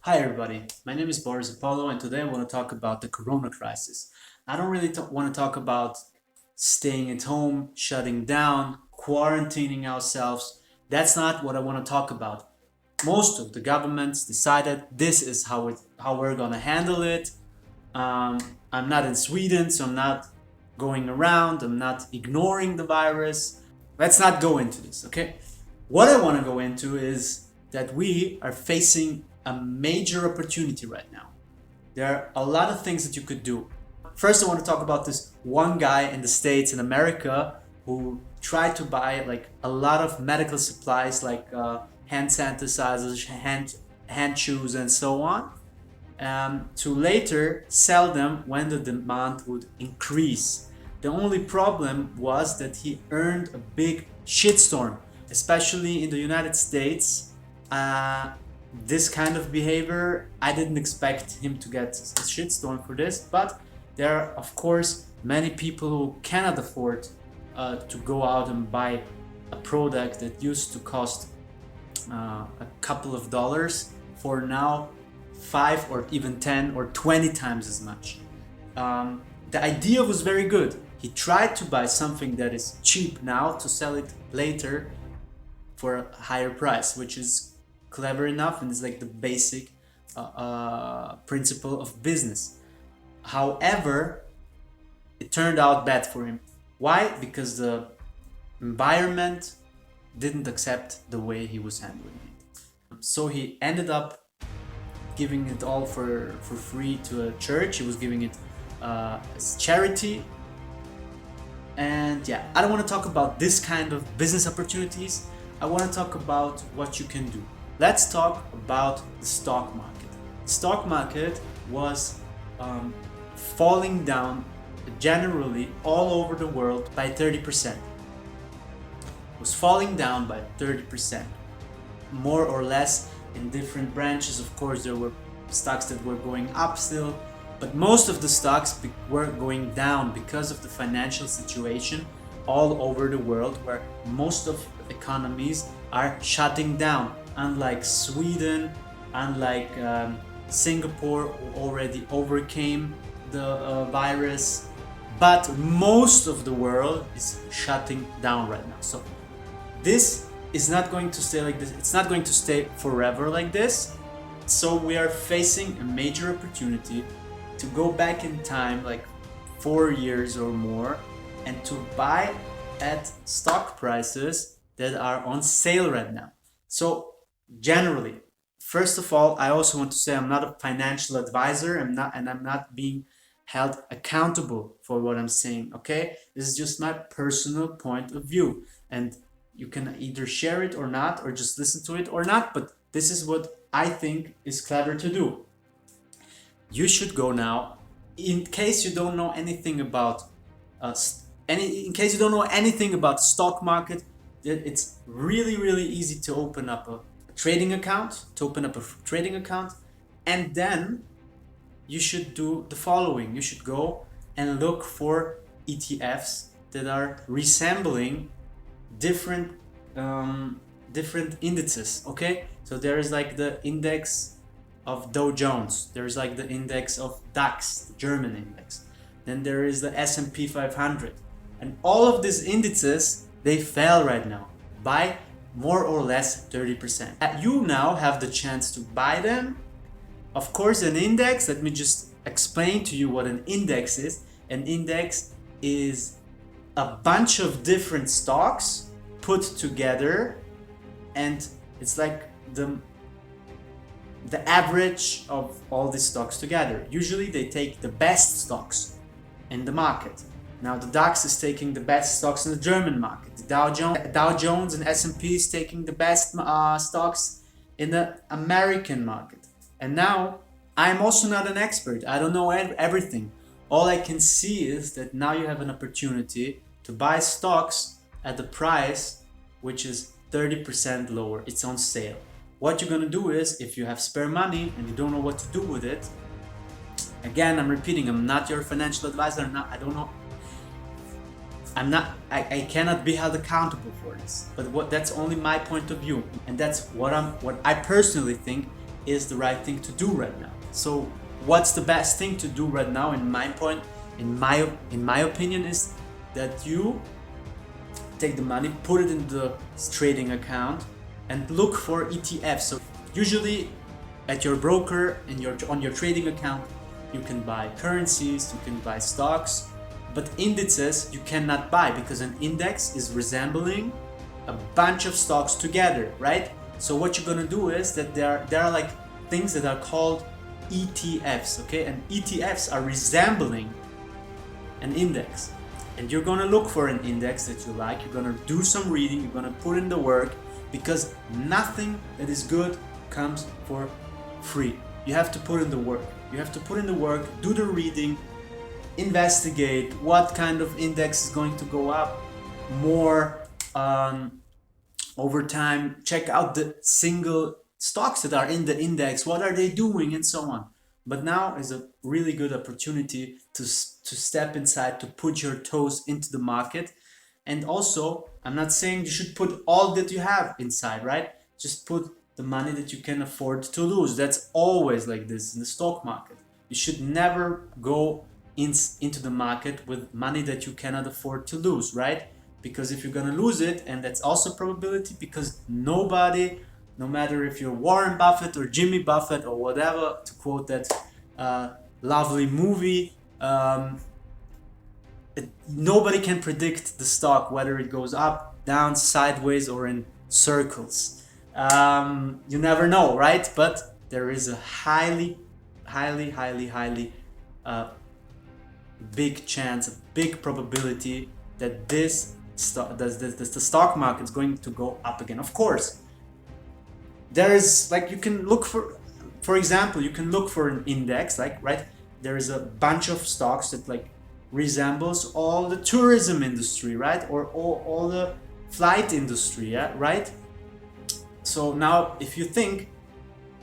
Hi everybody, my name is Boris and today I want to talk about the corona crisis. I don't really want to talk about staying at home, shutting down, quarantining ourselves. That's not what I want to talk about. Most of the governments decided this is how we're gonna handle it. Um, I'm not in Sweden, so I'm not going around, I'm not ignoring the virus. Let's not go into this, okay? What I want to go into is that we are facing a major opportunity right now. There are a lot of things that you could do. First, I want to talk about this one guy in the States, in America, who tried to buy like a lot of medical supplies like hand sanitizers, hand shoes, and so on, to later sell them when the demand would increase. The only problem was that he earned a big shitstorm, especially in the United States. This kind of behavior, I didn't expect him to get a shitstorm for this, but there are, of course, many people who cannot afford to go out and buy a product that used to cost a couple of dollars for now 5 or even 10 or 20 times as much. The idea was very good. He tried to buy something that is cheap now to sell it later for a higher price, which is clever enough and is like the basic principle of business. However, it turned out bad for him. Why? Because the environment didn't accept the way he was handling it. So he ended up giving it all for free to a church. He was giving it as charity. And yeah, I don't want to talk about this kind of business opportunities. I want to talk about what you can do. Let's talk about the stock market. The stock market was falling down generally all over the world by 30%. It was falling down by 30%, more or less in different branches. Of course, there were stocks that were going up still, but most of the stocks were going down because of the financial situation all over the world, where most of economies are shutting down. Unlike Sweden, unlike Singapore, who already overcame the virus, but most of the world is shutting down right now. So this is not going to stay like this. It's not going to stay forever like this. So we are facing a major opportunity to go back in time, like 4 years or more, and to buy at stock prices that are on sale right now. So generally, first of all, I also want to say I'm not a financial advisor. I'm not being held accountable for what I'm saying. Okay, this is just my personal point of view, and you can either share it or not, or just listen to it or not. But this is what I think is clever to do. You should go now. In case you don't know anything about in case you don't know anything about stock market, it's really easy to open up a trading account. And then you should do the following. You should go and look for ETFs that are resembling different different indices. Okay, so there is like the index of Dow Jones, there's like the index of DAX, the German index, then there is the S&P 500, and all of these indices, they fell right now by more or less 30%. You now have the chance to buy them. Of course, an index, let me just explain to you what an index is. An index is a bunch of different stocks put together, and it's like the average of all these stocks together. Usually they take the best stocks in the market. Now the DAX is taking the best stocks in the German market. The Dow Jones and S&P is taking the best stocks in the American market. And now I'm also not an expert. I don't know everything. All I can see is that now you have an opportunity to buy stocks at the price which is 30% lower. It's on sale. What you're gonna do is, if you have spare money and you don't know what to do with it, again, I'm repeating, I'm not your financial advisor. I cannot be held accountable for this. But that's only my point of view, and that's what I personally think is the right thing to do right now. So what's the best thing to do right now in my opinion is that you take the money, put it in the trading account and look for ETFs. So usually at your broker on your trading account you can buy currencies, you can buy stocks, but indices you cannot buy because an index is resembling a bunch of stocks together, right? So what you're gonna do is that there are like things that are called ETFs, okay? And ETFs are resembling an index. And you're gonna look for an index that you like, you're gonna do some reading, you're gonna put in the work, because nothing that is good comes for free. You have to put in the work. You have to put in the work, do the reading, investigate what kind of index is going to go up more over time, check out the single stocks that are in the index, what are they doing, and so on. But now is a really good opportunity to step inside, to put your toes into the market. And also, I'm not saying you should put all that you have inside, right? Just put the money that you can afford to lose. That's always like this in the stock market. You should never go into the market with money that you cannot afford to lose, right? Because if you're gonna lose it, and that's also probability, because nobody, no matter if you're Warren Buffett or Jimmy Buffett or whatever, to quote that lovely movie, nobody can predict the stock, whether it goes up, down, sideways, or in circles. You never know, right? But there is a highly big chance, a big probability that the stock market is going to go up again. Of course, there is, like, you can look for example, you can look for an index, like, right, there is a bunch of stocks that like resembles all the tourism industry, right, or all the flight industry, yeah, right? So now if you think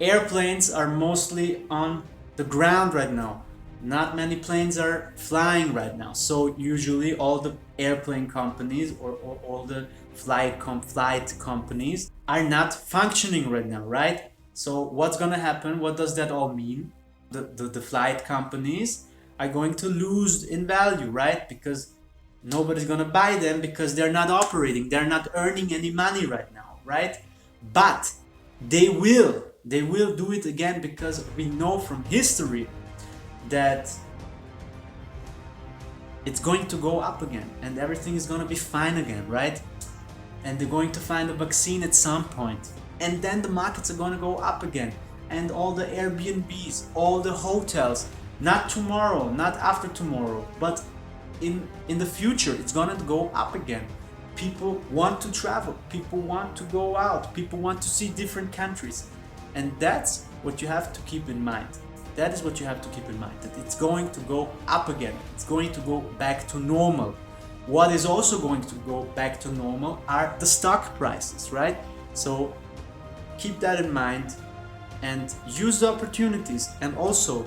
airplanes are mostly on the ground right now, not many planes are flying right now, so usually all the airplane companies or all the flight companies are not functioning right now, right? So what's gonna happen? What does that all mean? The flight companies are going to lose in value, right? Because nobody's gonna buy them because they're not operating, they're not earning any money right now, right? But they will do it again, because we know from history that it's going to go up again and everything is going to be fine again, right? And they're going to find a vaccine at some point, and then the markets are going to go up again, and all the Airbnbs, all the hotels, not tomorrow, not after tomorrow, but in the future, it's going to go up again. People want to travel, people want to go out, people want to see different countries, and that's what you have to keep in mind. That is what you have to keep in mind, that it's going to go up again. It's going to go back to normal. What is also going to go back to normal are the stock prices, right? So keep that in mind and use the opportunities, and also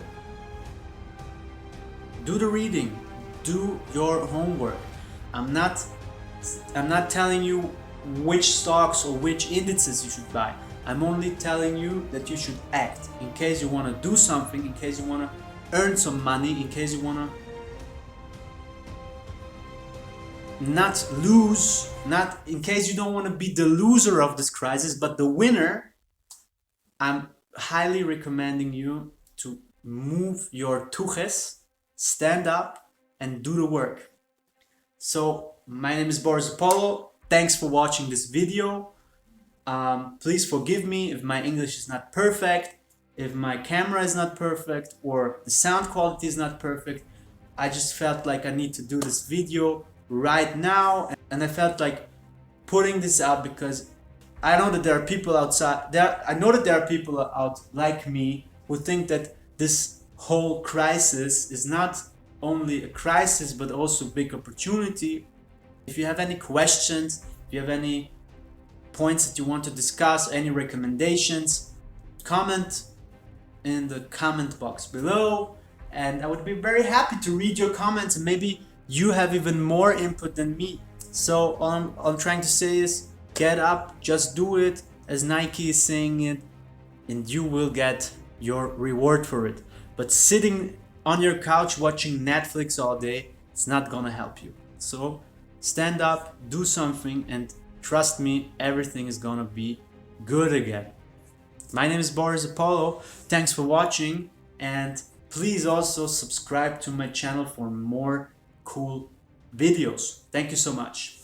do the reading, do your homework. I'm not telling you which stocks or which indices you should buy. I'm only telling you that you should act in case you want to do something, in case you want to earn some money, in case you want to not lose, not in case you don't want to be the loser of this crisis, but the winner. I'm highly recommending you to move your tuches, stand up, and do the work. So my name is Boris Apollo. Thanks for watching this video. Please forgive me if my English is not perfect, if my camera is not perfect, or the sound quality is not perfect. I just felt like I need to do this video right now, and I felt like putting this out because I know that there are people outside there. I know that there are people out like me who think that this whole crisis is not only a crisis but also a big opportunity. If you have any questions, if you have any points that you want to discuss, any recommendations, comment in the comment box below, and I would be very happy to read your comments, and maybe you have even more input than me. So all I'm trying to say is, get up, just do it, as Nike is saying it, and you will get your reward for it. But sitting on your couch watching Netflix all day, it's not gonna help you. So stand up, do something, and trust me, everything is gonna be good again. My name is Boris Apollo. Thanks for watching, and please also subscribe to my channel for more cool videos. Thank you so much.